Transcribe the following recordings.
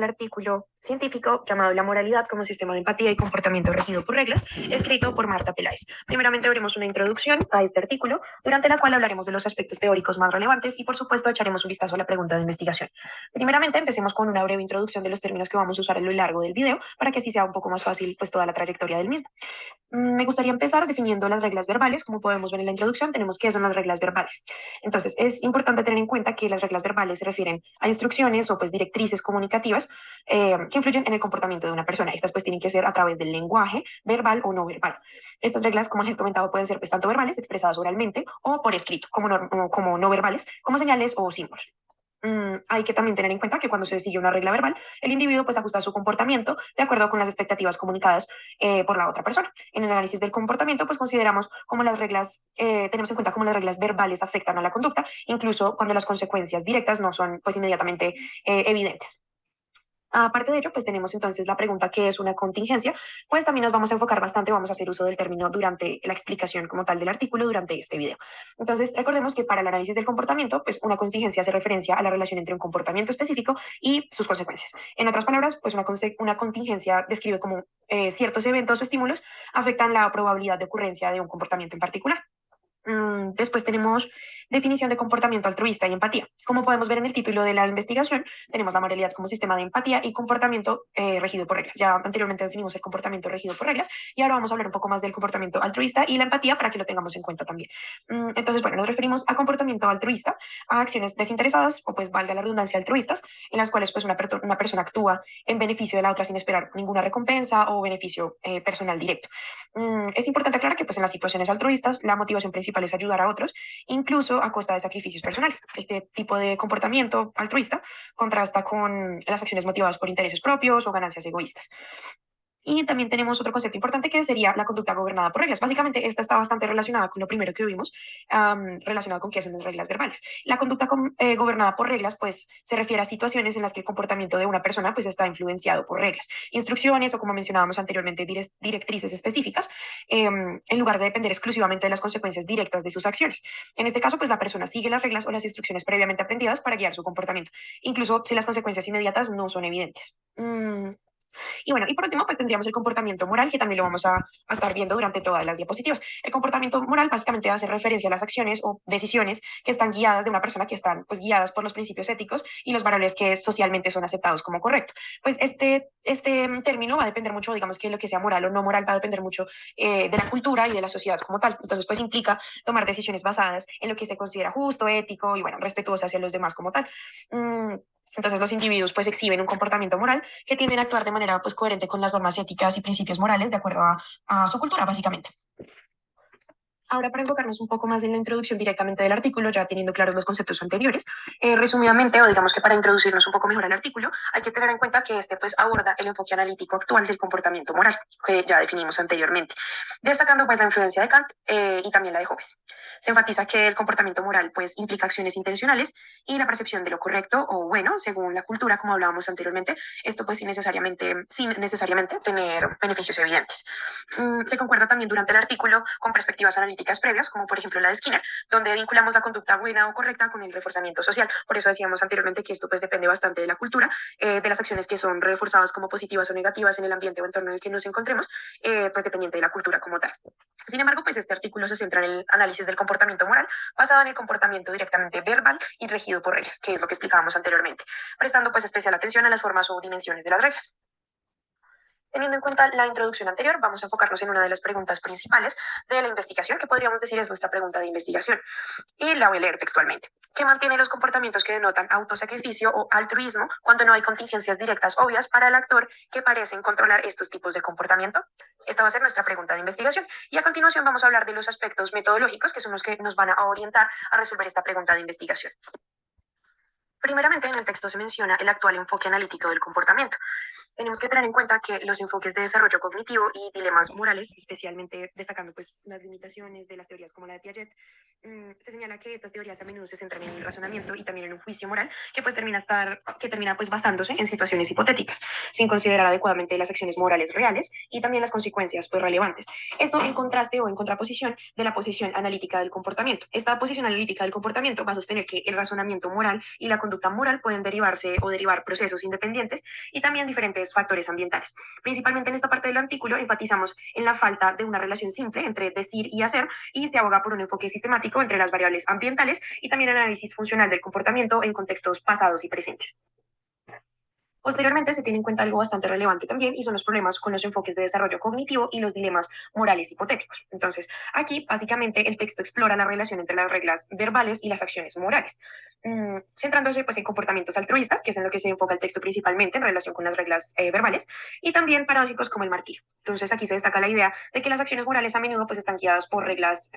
El artículo científico llamado La moralidad como sistema de empatía y comportamiento regido por reglas, escrito por Marta Peláez. Primeramente veremos una introducción a este artículo, durante la cual hablaremos de los aspectos teóricos más relevantes y, por supuesto, echaremos un vistazo a la pregunta de investigación. Primeramente, empecemos con una breve introducción de los términos que vamos a usar a lo largo del video, para que así sea un poco más fácil pues, toda la trayectoria del mismo. Me gustaría empezar definiendo las reglas verbales. Como podemos ver en la introducción, tenemos qué son las reglas verbales. Entonces, es importante tener en cuenta que las reglas verbales se refieren a instrucciones o pues directrices comunicativas que influyen en el comportamiento de una persona. Estas pues tienen que ser a través del lenguaje, verbal o no verbal. Estas reglas, como les he comentado, pueden ser pues tanto verbales, expresadas oralmente, o por escrito, como no verbales, como señales o símbolos. Hay que también tener en cuenta que cuando se sigue una regla verbal, el individuo pues ajusta su comportamiento de acuerdo con las expectativas comunicadas por la otra persona. En el análisis del comportamiento pues consideramos cómo las reglas, tenemos en cuenta cómo las reglas verbales afectan a la conducta, incluso cuando las consecuencias directas no son pues inmediatamente evidentes. Aparte de ello, pues tenemos entonces la pregunta ¿qué es una contingencia? Pues también nos vamos a enfocar bastante, vamos a hacer uso del término durante la explicación como tal del artículo durante este video. Entonces, recordemos que para el análisis del comportamiento, pues una contingencia hace referencia a la relación entre un comportamiento específico y sus consecuencias. En otras palabras, pues una contingencia describe cómo ciertos eventos o estímulos afectan la probabilidad de ocurrencia de un comportamiento en particular. Después tenemos definición de comportamiento altruista y empatía. Como podemos ver en el título de la investigación, tenemos la moralidad como sistema de empatía y comportamiento regido por reglas. Ya anteriormente definimos el comportamiento regido por reglas y ahora vamos a hablar un poco más del comportamiento altruista y la empatía para que lo tengamos en cuenta también. Entonces, bueno, nos referimos a comportamiento altruista, a acciones desinteresadas o pues valga la redundancia altruistas, en las cuales pues una persona actúa en beneficio de la otra sin esperar ninguna recompensa o beneficio personal directo. Es importante aclarar que pues en las situaciones altruistas la motivación principal es ayudar a otros, incluso a costa de sacrificios personales. Este tipo de comportamiento altruista contrasta con las acciones motivadas por intereses propios o ganancias egoístas. Y también tenemos otro concepto importante que sería la conducta gobernada por reglas. Básicamente, esta está bastante relacionada con lo primero que vimos, relacionado con qué son las reglas verbales. La conducta gobernada por reglas, pues, se refiere a situaciones en las que el comportamiento de una persona, pues, está influenciado por reglas, instrucciones o, como mencionábamos anteriormente, directrices específicas, en lugar de depender exclusivamente de las consecuencias directas de sus acciones. En este caso, pues, la persona sigue las reglas o las instrucciones previamente aprendidas para guiar su comportamiento, incluso si las consecuencias inmediatas no son evidentes. Y bueno, y por último, pues tendríamos el comportamiento moral, que también lo vamos a estar viendo durante todas las diapositivas. El comportamiento moral básicamente hace referencia a las acciones o decisiones que están guiadas de una persona, que están pues guiadas por los principios éticos y los valores que socialmente son aceptados como correctos. Pues este término va a depender mucho, digamos que lo que sea moral o no moral va a depender mucho de la cultura y de la sociedad como tal. Entonces, pues implica tomar decisiones basadas en lo que se considera justo, ético y bueno, respetuoso hacia los demás como tal. Entonces los individuos pues exhiben un comportamiento moral que tienden a actuar de manera pues coherente con las normas éticas y principios morales de acuerdo a su cultura básicamente. Ahora, para enfocarnos un poco más en la introducción directamente del artículo, ya teniendo claros los conceptos anteriores, resumidamente, o digamos que para introducirnos un poco mejor al artículo, hay que tener en cuenta que este pues aborda el enfoque analítico actual del comportamiento moral, que ya definimos anteriormente, destacando pues la influencia de Kant y también la de Hobbes. Se enfatiza que el comportamiento moral pues implica acciones intencionales y la percepción de lo correcto o bueno, según la cultura, como hablábamos anteriormente, esto pues sin necesariamente tener beneficios evidentes. Se concuerda también durante el artículo con perspectivas analíticas previas, como por ejemplo la de Skinner, donde vinculamos la conducta buena o correcta con el reforzamiento social. Por eso decíamos anteriormente que esto pues depende bastante de la cultura, de las acciones que son reforzadas como positivas o negativas en el ambiente o entorno en el que nos encontremos, pues dependiente de la cultura como tal. Sin embargo, pues este artículo se centra en el análisis del comportamiento moral basado en el comportamiento directamente verbal y regido por reglas, que es lo que explicábamos anteriormente, prestando pues especial atención a las formas o dimensiones de las reglas. Teniendo en cuenta la introducción anterior, vamos a enfocarnos en una de las preguntas principales de la investigación, que podríamos decir es nuestra pregunta de investigación. Y la voy a leer textualmente. ¿Qué mantiene los comportamientos que denotan autosacrificio o altruismo cuando no hay contingencias directas obvias para el actor que parecen controlar estos tipos de comportamiento? Esta va a ser nuestra pregunta de investigación. Y a continuación vamos a hablar de los aspectos metodológicos, que son los que nos van a orientar a resolver esta pregunta de investigación. Primeramente, en el texto se menciona el actual enfoque analítico del comportamiento. Tenemos que tener en cuenta que los enfoques de desarrollo cognitivo y dilemas morales, especialmente destacando pues las limitaciones de las teorías como la de Piaget, se señala que estas teorías a menudo se centran en el razonamiento y también en un juicio moral que pues termina pues basándose en situaciones hipotéticas, sin considerar adecuadamente las acciones morales reales y también las consecuencias pues relevantes. Esto en contraste o en contraposición de la posición analítica del comportamiento. Esta posición analítica del comportamiento va a sostener que el razonamiento moral y la conducta moral pueden derivarse o derivar procesos independientes y también diferentes factores ambientales. Principalmente en esta parte del artículo enfatizamos en la falta de una relación simple entre decir y hacer y se aboga por un enfoque sistemático entre las variables ambientales y también análisis funcional del comportamiento en contextos pasados y presentes. Posteriormente se tiene en cuenta algo bastante relevante también y son los problemas con los enfoques de desarrollo cognitivo y los dilemas morales hipotéticos. Entonces, aquí básicamente el texto explora la relación entre las reglas verbales y las acciones morales, centrándose pues en comportamientos altruistas, que es en lo que se enfoca el texto principalmente en relación con las reglas verbales, y también paradójicos como el martirio. Entonces, aquí se destaca la idea de que las acciones morales a menudo pues están guiadas por reglas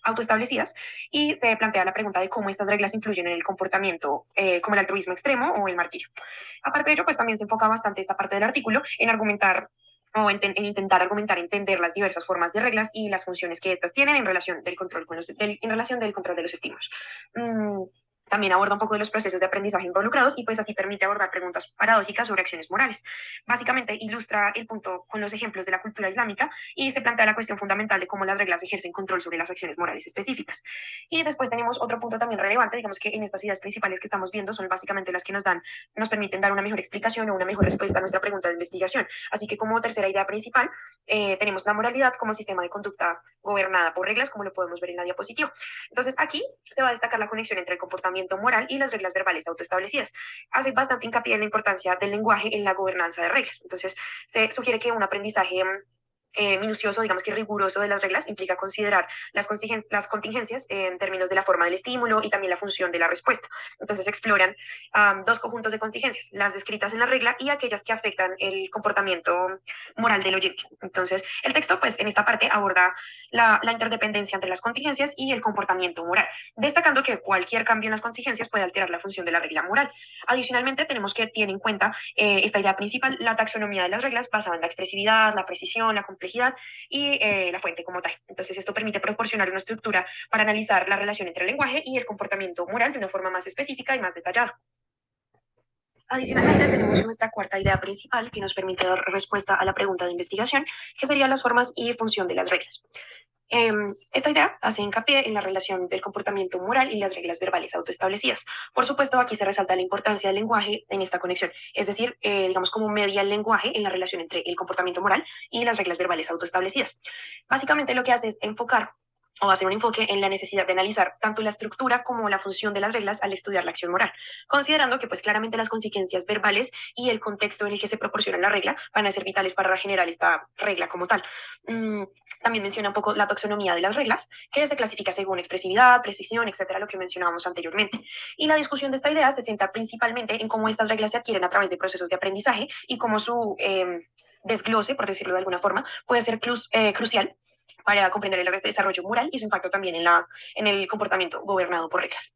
autoestablecidas y se plantea la pregunta de cómo estas reglas influyen en el comportamiento como el altruismo extremo o el martirio. Aparte de ello, pues también se enfoca bastante esta parte del artículo en argumentar o en intentar argumentar, entender las diversas formas de reglas y las funciones que éstas tienen en relación del control, en relación del control de los estímulos. También aborda un poco de los procesos de aprendizaje involucrados y pues así permite abordar preguntas paradójicas sobre acciones morales. Básicamente ilustra el punto con los ejemplos de la cultura islámica y se plantea la cuestión fundamental de cómo las reglas ejercen control sobre las acciones morales específicas. Y después tenemos otro punto también relevante, digamos que en estas ideas principales que estamos viendo son básicamente las que nos permiten dar una mejor explicación o una mejor respuesta a nuestra pregunta de investigación. Así que como tercera idea principal tenemos la moralidad como sistema de conducta gobernada por reglas, como lo podemos ver en la diapositiva. Entonces aquí se va a destacar la conexión entre el comportamiento moral y las reglas verbales autoestablecidas. Hace bastante hincapié en la importancia del lenguaje en la gobernanza de reglas. Entonces se sugiere que un aprendizaje minucioso, digamos que riguroso de las reglas, implica considerar las contingencias en términos de la forma del estímulo y también la función de la respuesta. Entonces exploran dos conjuntos de contingencias, las descritas en la regla y aquellas que afectan el comportamiento moral del oyente. Entonces el texto, pues en esta parte aborda la interdependencia entre las contingencias y el comportamiento moral, destacando que cualquier cambio en las contingencias puede alterar la función de la regla moral. Adicionalmente, tenemos que tener en cuenta esta idea principal, la taxonomía de las reglas basada en la expresividad, la precisión, la complejidad y la fuente como tal. Entonces, esto permite proporcionar una estructura para analizar la relación entre el lenguaje y el comportamiento moral de una forma más específica y más detallada. Adicionalmente, tenemos nuestra cuarta idea principal que nos permite dar respuesta a la pregunta de investigación, que serían las formas y función de las reglas. Esta idea hace hincapié en la relación del comportamiento moral y las reglas verbales autoestablecidas. Por supuesto, aquí se resalta la importancia del lenguaje en esta conexión, es decir, digamos como media el lenguaje en la relación entre el comportamiento moral y las reglas verbales autoestablecidas. Básicamente lo que hace es enfocar o hacer un enfoque en la necesidad de analizar tanto la estructura como la función de las reglas al estudiar la acción moral, considerando que pues claramente las consecuencias verbales y el contexto en el que se proporciona la regla van a ser vitales para generar esta regla como tal. También menciona un poco la taxonomía de las reglas, que se clasifica según expresividad, precisión, etcétera, lo que mencionábamos anteriormente. Y la discusión de esta idea se centra principalmente en cómo estas reglas se adquieren a través de procesos de aprendizaje y cómo su desglose, por decirlo de alguna forma, puede ser crucial para comprender el desarrollo moral y su impacto también en el comportamiento gobernado por reglas.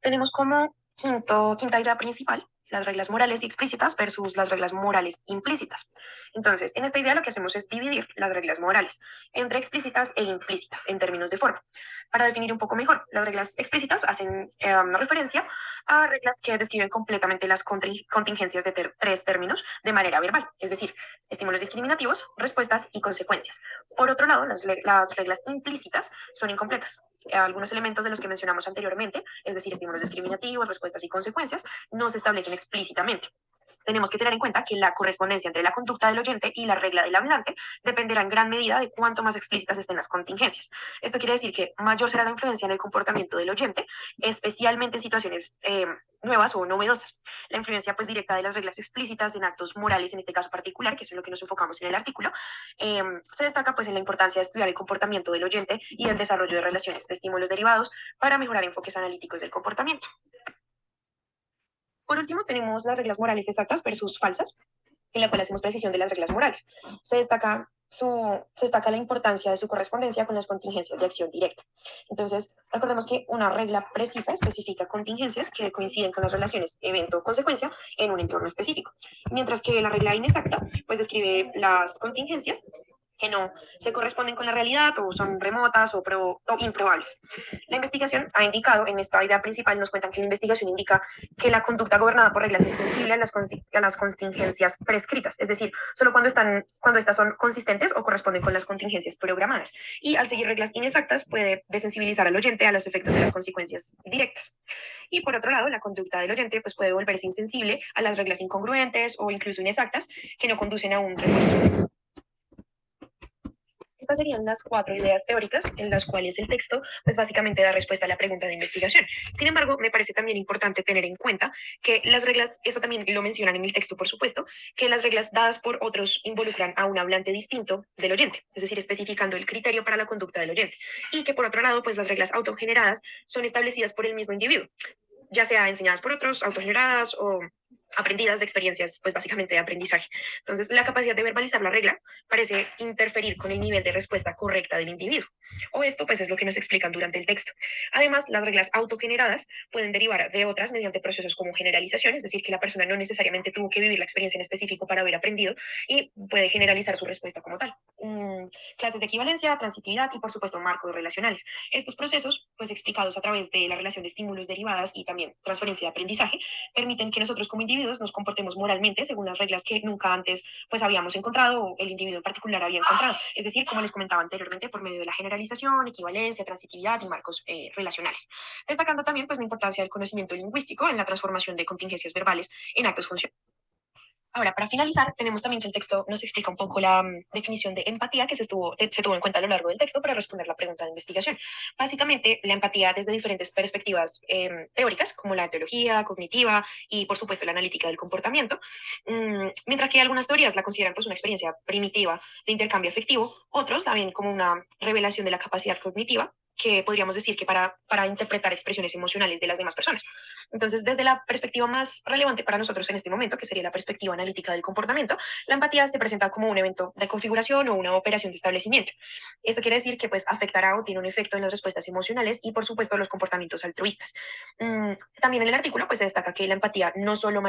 Tenemos como quinta idea principal las reglas morales explícitas versus las reglas morales implícitas. Entonces, en esta idea lo que hacemos es dividir las reglas morales entre explícitas e implícitas en términos de forma. Para definir un poco mejor, las reglas explícitas hacen referencia a reglas que describen completamente las contingencias de tres términos de manera verbal, es decir, estímulos discriminativos, respuestas y consecuencias. Por otro lado, las reglas implícitas son incompletas. Algunos elementos de los que mencionamos anteriormente, es decir, estímulos discriminativos, respuestas y consecuencias, no se establecen explícitamente. Tenemos que tener en cuenta que la correspondencia entre la conducta del oyente y la regla del hablante dependerá en gran medida de cuánto más explícitas estén las contingencias. Esto quiere decir que mayor será la influencia en el comportamiento del oyente, especialmente en situaciones nuevas o novedosas. La influencia pues directa de las reglas explícitas en actos morales, en este caso particular, que es en lo que nos enfocamos en el artículo, se destaca pues en la importancia de estudiar el comportamiento del oyente y el desarrollo de relaciones de estímulos derivados para mejorar enfoques analíticos del comportamiento. Por último, tenemos las reglas morales exactas versus falsas, en la cual hacemos precisión de las reglas morales. Se destaca la importancia de su correspondencia con las contingencias de acción directa. Entonces, recordemos que una regla precisa especifica contingencias que coinciden con las relaciones evento-consecuencia en un entorno específico, mientras que la regla inexacta pues describe las contingencias que no se corresponden con la realidad o son remotas o improbables. La investigación ha indicado, en esta idea principal nos cuentan que la investigación indica que la conducta gobernada por reglas es sensible a las contingencias prescritas, es decir, solo cuando estas son consistentes o corresponden con las contingencias programadas. Y al seguir reglas inexactas puede desensibilizar al oyente a los efectos de las consecuencias directas. Y por otro lado, la conducta del oyente pues, puede volverse insensible a las reglas incongruentes o incluso inexactas que no conducen a un refuerzo. Estas serían las 4 ideas teóricas en las cuales el texto, pues básicamente da respuesta a la pregunta de investigación. Sin embargo, me parece también importante tener en cuenta que las reglas, eso también lo mencionan en el texto, por supuesto, que las reglas dadas por otros involucran a un hablante distinto del oyente, es decir, especificando el criterio para la conducta del oyente. Y que por otro lado, pues las reglas autogeneradas son establecidas por el mismo individuo, ya sea enseñadas por otros, autogeneradas o aprendidas de experiencias, pues básicamente de aprendizaje. Entonces, la capacidad de verbalizar la regla parece interferir con el nivel de respuesta correcta del individuo. O esto, pues, es lo que nos explican durante el texto. Además, las reglas autogeneradas pueden derivar de otras mediante procesos como generalización, es decir, que la persona no necesariamente tuvo que vivir la experiencia en específico para haber aprendido y puede generalizar su respuesta como tal. Clases de equivalencia, transitividad y, por supuesto, marcos relacionales. Estos procesos, pues explicados a través de la relación de estímulos derivadas y también transferencia de aprendizaje, permiten que nosotros como individuos nos comportemos moralmente según las reglas que nunca antes pues habíamos encontrado o el individuo en particular había encontrado. Es decir, como les comentaba anteriormente, por medio de la generalización, equivalencia, transitividad y marcos relacionales. Destacando también pues la importancia del conocimiento lingüístico en la transformación de contingencias verbales en actos funcionales. Ahora, para finalizar, tenemos también que el texto nos explica un poco la definición de empatía que se tuvo en cuenta a lo largo del texto para responder la pregunta de investigación. Básicamente, la empatía desde diferentes perspectivas teóricas, como la teología cognitiva y, por supuesto, la analítica del comportamiento, mientras que algunas teorías la consideran pues, una experiencia primitiva de intercambio afectivo, otros la ven como una revelación de la capacidad cognitiva que podríamos decir que para interpretar expresiones emocionales de las demás personas. Entonces, desde la perspectiva más relevante para nosotros en este momento, que sería la perspectiva analítica del comportamiento, la empatía se presenta como un evento de configuración o una operación de establecimiento. Esto quiere decir que pues afectará o tiene un efecto en las respuestas emocionales y por supuesto los comportamientos altruistas. También en el artículo pues se destaca que la empatía no solo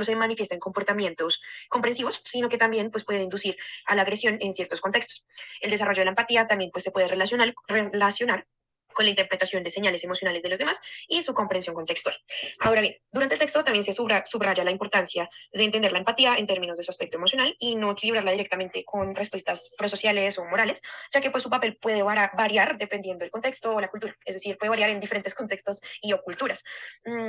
se manifiesta en comportamientos comprensivos, sino que también pues puede inducir a la agresión en ciertos contextos. El desarrollo de la empatía también pues se puede relacionar con la interpretación de señales emocionales de los demás y su comprensión contextual. Ahora bien, durante el texto también se subraya la importancia de entender la empatía en términos de su aspecto emocional y no equilibrarla directamente con respuestas prosociales o morales, ya que pues su papel puede variar dependiendo del contexto o la cultura, es decir, puede variar en diferentes contextos y o culturas.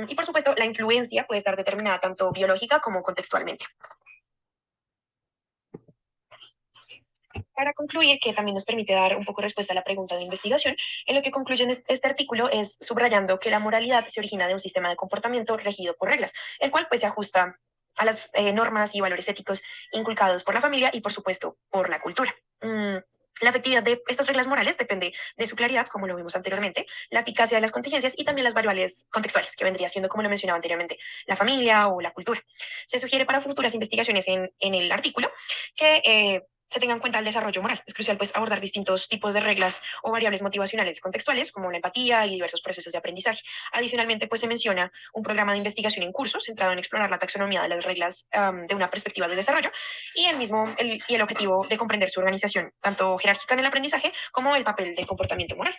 Y por supuesto, la influencia puede estar determinada tanto biológica como contextualmente. Para concluir, que también nos permite dar un poco respuesta a la pregunta de investigación, en lo que concluye en este artículo es subrayando que la moralidad se origina de un sistema de comportamiento regido por reglas, el cual pues se ajusta a las normas y valores éticos inculcados por la familia y por supuesto por la cultura. La efectividad de estas reglas morales depende de su claridad, como lo vimos anteriormente, la eficacia de las contingencias y también las variables contextuales, que vendría siendo, como lo mencionaba anteriormente, la familia o la cultura. Se sugiere para futuras investigaciones en el artículo que se tenga en cuenta el desarrollo moral. Es crucial pues abordar distintos tipos de reglas o variables motivacionales contextuales como la empatía y diversos procesos de aprendizaje. Adicionalmente pues se menciona un programa de investigación en curso centrado en explorar la taxonomía de las reglas de una perspectiva de desarrollo y el objetivo de comprender su organización tanto jerárquica en el aprendizaje como el papel del comportamiento moral.